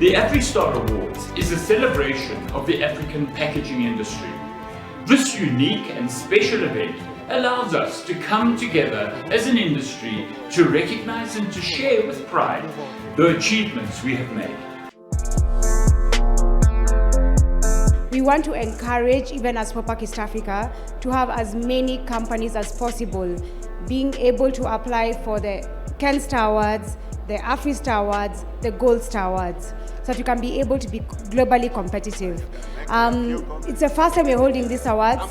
The Afristar Awards is a celebration of the African packaging industry. This unique and special event allows us to come together as an industry to recognize and to share with pride the achievements we have made. We want to encourage, even as IOPPK East Africa, to have as many companies as possible being able to apply for the Ken Star Awards, the Afristar Awards, the Gold Star Awards, so that you can be able to be globally competitive. It's the first time we're holding these awards,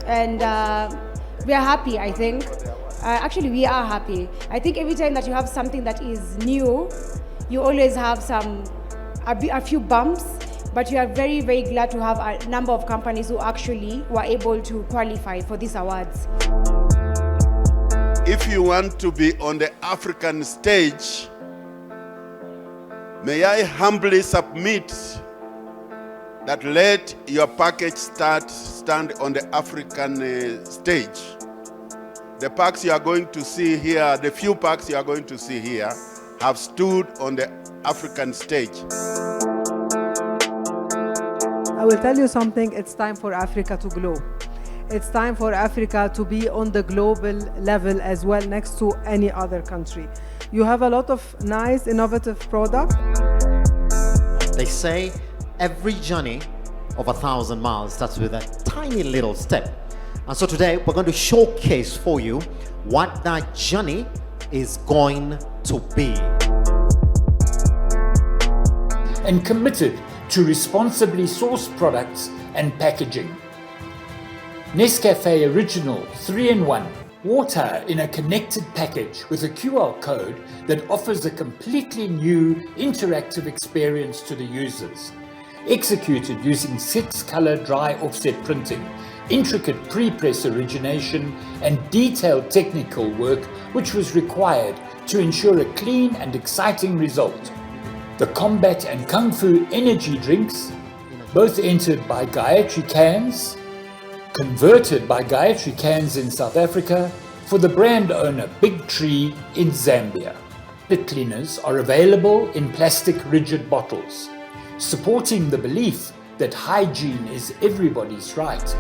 and we are happy, I think. Actually, we are happy. I think every time that you have something that is new, you always have a few bumps, but we are very, very glad to have a number of companies who actually were able to qualify for these awards. If you want to be on the African stage, may I humbly submit that let your package stand on the African stage. The packs you are going to see here, the few packs you are going to see here, have stood on the African stage. I will tell you something, it's time for Africa to glow. It's time for Africa to be on the global level as well, next to any other country. You have a lot of nice, innovative products. They say every journey of 1,000 miles starts with a tiny little step. And so today we're going to showcase for you what that journey is going to be. And committed to responsibly sourced products and packaging. Nescafe Original 3-in-1, water in a connected package with a QR code that offers a completely new interactive experience to the users. Executed using 6-color dry offset printing, intricate pre-press origination and detailed technical work which was required to ensure a clean and exciting result. The Combat and Kung Fu energy drinks, both entered by Gayatri Cans, converted by Gayatri Cans in South Africa for the brand owner Big Tree in Zambia. The cleaners are available in plastic rigid bottles, supporting the belief that hygiene is everybody's right.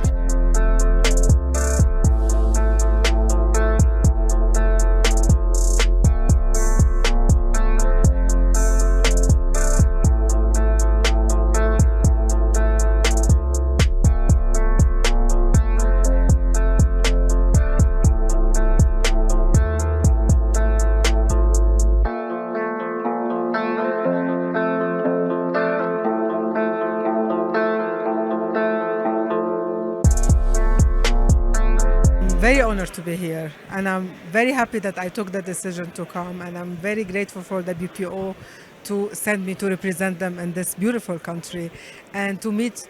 Very honored to be here, and I'm very happy that I took the decision to come, and I'm very grateful for the BPO to send me to represent them in this beautiful country and to meet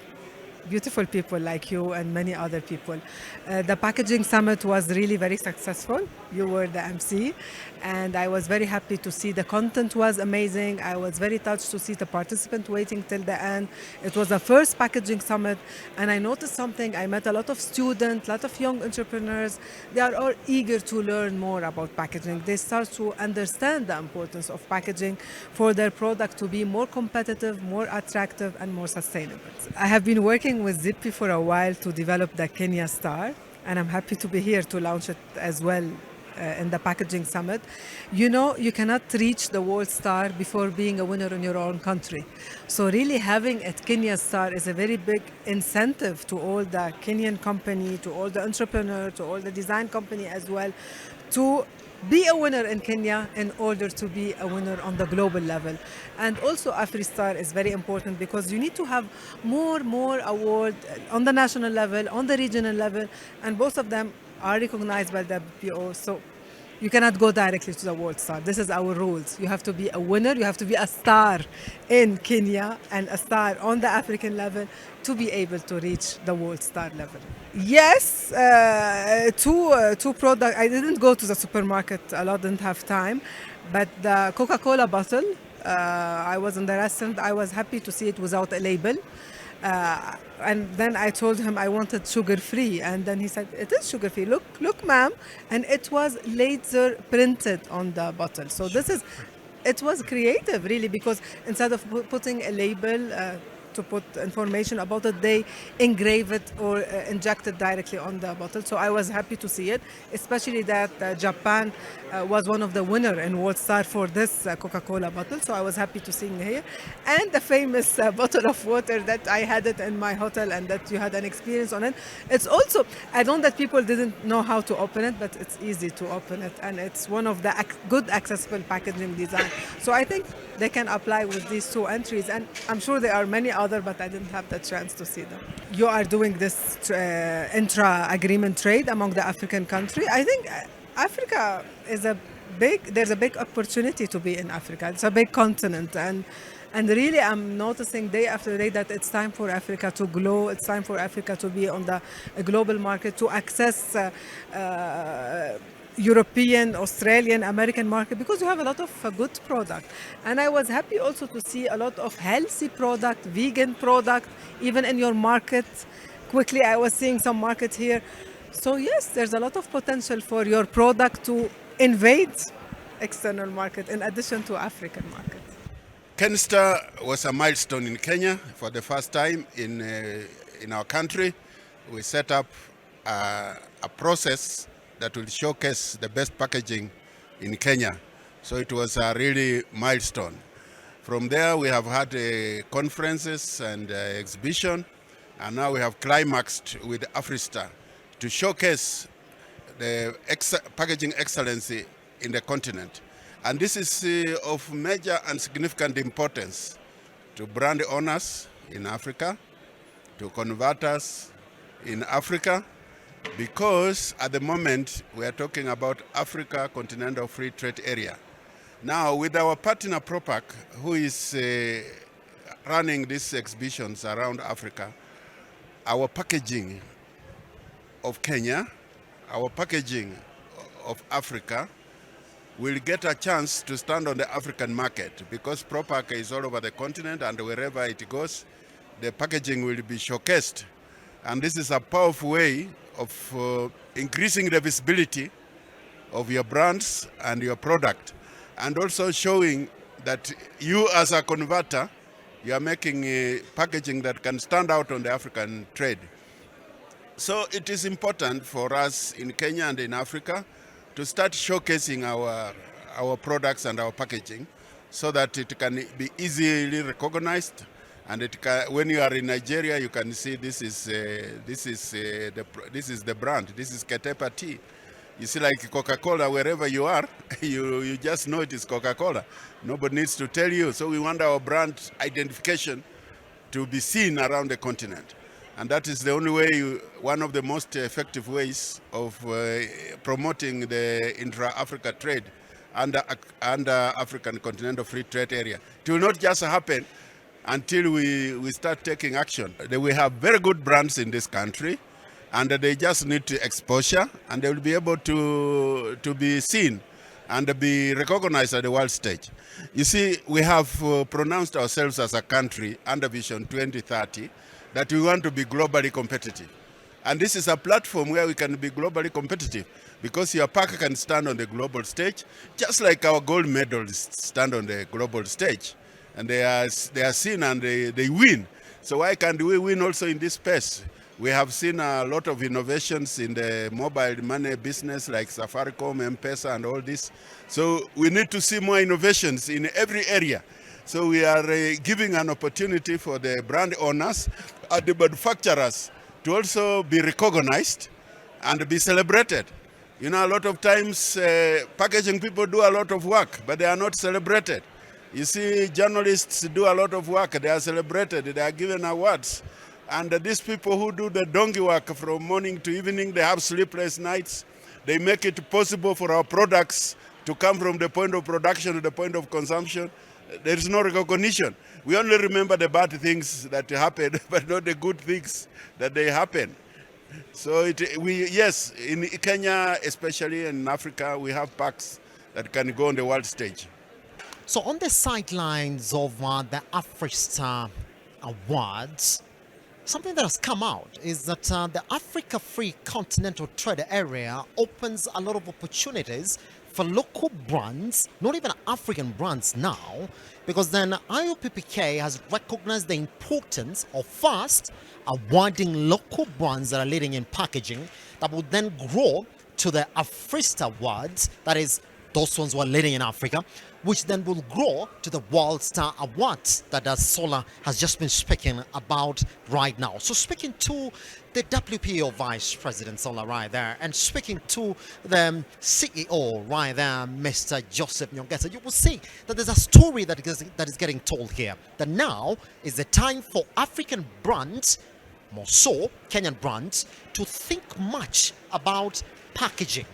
beautiful people like you and many other people. The packaging summit was really very successful. You were the MC, and I was very happy to see the content was amazing. I was very touched to see the participant waiting till the end. It was the first packaging summit, and I noticed something. I met a lot of students, a lot of young entrepreneurs. They are all eager to learn more about packaging. They start to understand the importance of packaging for their product to be more competitive, more attractive, and more sustainable. I have been working with Zippy for a while to develop the Kenya Star, and I'm happy to be here to launch it as well in the Packaging Summit. You know, you cannot reach the World Star before being a winner in your own country. So really having a Kenya Star is a very big incentive to all the Kenyan company, to all the entrepreneurs, to all the design company as well, to be a winner in Kenya in order to be a winner on the global level. And also Afristar is very important because you need to have more awards on the national level, on the regional level, and both of them are recognized by the BPO. So you cannot go directly to the World Star. This is our rules. You have to be a winner, you have to be a star in Kenya and a star on the African level to be able to reach the World Star level. Yes, two products. I didn't go to the supermarket a lot, didn't have time, but the Coca-Cola bottle, I was in the restaurant, I was happy to see it without a label. And then I told him I wanted sugar-free, and then he said, it is sugar-free. Look, ma'am. And it was laser printed on the bottle. So this is it was creative, really, because instead of putting a label to put information about it, they engrave it or inject it directly on the bottle. So I was happy to see it, especially that Japan was one of the winner in World Star for this Coca-Cola bottle. So I was happy to see it here. And the famous bottle of water that I had it in my hotel and that you had an experience on it. It's also, I know that people didn't know how to open it, but it's easy to open it. And it's one of the good accessible packaging design. So I think they can apply with these two entries. And I'm sure there are many other, but I didn't have the chance to see them. You are doing this intra-agreement trade among the African country. I think Africa is there's a big opportunity to be in Africa. It's a big continent, and really I'm noticing day after day that it's time for Africa to grow. It's time for Africa to be on the global market, to access European, Australian, American market, because you have a lot of good product. And I was happy also to see a lot of healthy product, vegan product, even in your market. Quickly, I was seeing some markets here. So yes, there's a lot of potential for your product to invade external market in addition to African market. KenStar was a milestone in Kenya for the first time in our country. We set up a process that will showcase the best packaging in Kenya. So it was a really milestone. From there, we have had conferences and exhibition, and now we have climaxed with Afristar to showcase the packaging excellency in the continent. And this is of major and significant importance to brand owners in Africa, to converters in Africa, because at the moment we are talking about Africa Continental Free Trade Area. Now with our partner Propac, who is running these exhibitions around Africa, our packaging of Kenya, our packaging of Africa will get a chance to stand on the African market, because Propac is all over the continent, and wherever it goes, the packaging will be showcased. And this is a powerful way of increasing the visibility of your brands and your product, and also showing that you as a converter, you are making a packaging that can stand out on the African trade. So it is important for us in Kenya and in Africa to start showcasing our products and our packaging, so that it can be easily recognized. And when you are in Nigeria, you can see this is the brand. This is Ketepa tea. You see, like Coca-Cola, wherever you are, you just know it is Coca-Cola. Nobody needs to tell you. So we want our brand identification to be seen around the continent. And that is the only way, one of the most effective ways of promoting the intra-Africa trade under African Continental Free Trade Area. It will not just happen until we start taking action. We have very good brands in this country, and they just need to exposure, and they will be able to be seen and be recognized at the world stage. You see, we have pronounced ourselves as a country under Vision 2030 that we want to be globally competitive. And this is a platform where we can be globally competitive, because your pack can stand on the global stage, just like our gold medalists stand on the global stage. And they are seen and they win. So why can't we win also in this space? We have seen a lot of innovations in the mobile money business, like Safaricom, M-Pesa, and all this. So we need to see more innovations in every area. So we are giving an opportunity for the brand owners and the manufacturers to also be recognized and be celebrated. You know, a lot of times packaging people do a lot of work, but they are not celebrated. You see, journalists do a lot of work. They are celebrated. They are given awards. And these people who do the donkey work from morning to evening, they have sleepless nights. They make it possible for our products to come from the point of production to the point of consumption. There is no recognition. We only remember the bad things that happen, but not the good things that they happen. So yes, in Kenya, especially in Africa, we have packs that can go on the world stage. So on the sidelines of the Afristar Awards, something that has come out is that the Africa Free Continental Trade Area opens a lot of opportunities for local brands, not even African brands now, because then IOPPK has recognized the importance of first awarding local brands that are leading in packaging that will then grow to the Afristar Awards, that is, those ones who are leading in Africa, which then will grow to the World Star Awards that Sola has just been speaking about right now. So speaking to the WPO Vice President Sola right there, and speaking to the CEO right there, Mr. Joseph Nyongesa, you will see that there's a story that is getting told here, that now is the time for African brands, more so Kenyan brands, to think much about packaging.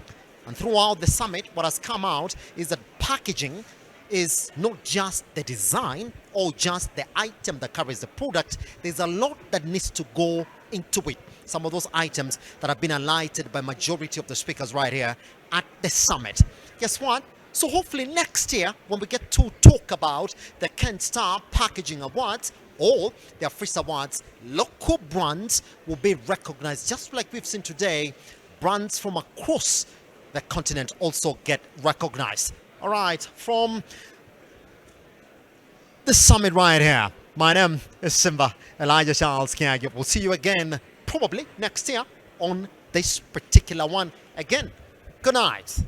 And throughout the summit, what has come out is that packaging is not just the design or just the item that carries the product. There's a lot that needs to go into it. Some of those items that have been highlighted by majority of the speakers right here at the summit. Guess what? So hopefully next year, when we get to talk about the Ken Star Packaging Awards or the Afristar Awards, local brands will be recognized, just like we've seen today. Brands from across the continent also get recognized. All right, from the summit right here, my name is Simba Elijah Charles Kiagi. We'll see you again probably next year on this particular one again. Good night.